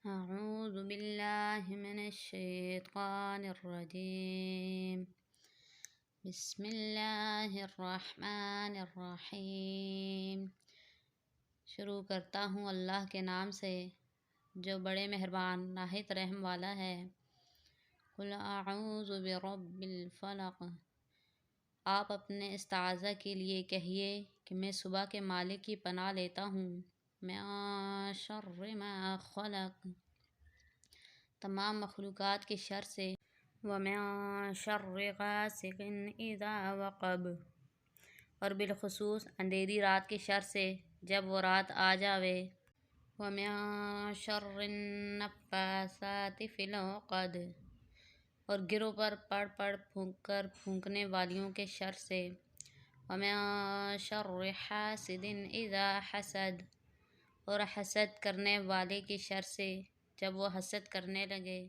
أعوذ بالله من الشيطان الرجيم. بسم الله الرحمن الرحیم۔ شروع کرتا ہوں اللہ کے نام سے جو بڑے مہربان نہایت رحم والا ہے۔ قل اعوذ برب الفلق، آپ اپنے استعاذہ کے لیے کہیے کہ میں صبح کے مالک کی پناہ لیتا ہوں۔ من شر ما خلق، تمام مخلوقات کے شر سے۔ ومن شر غاسق اذا وقب، اور بالخصوص اندھیری رات کے شر سے جب وہ رات آ جاوے۔ ومن شر النفاثات فی العقد، اور گروں پر پڑھ پھونکنے والیوں کے شر سے۔ ومن شر حاسد اذا حسد، اور حسد کرنے والے کے شر سے جب وہ حسد کرنے لگے۔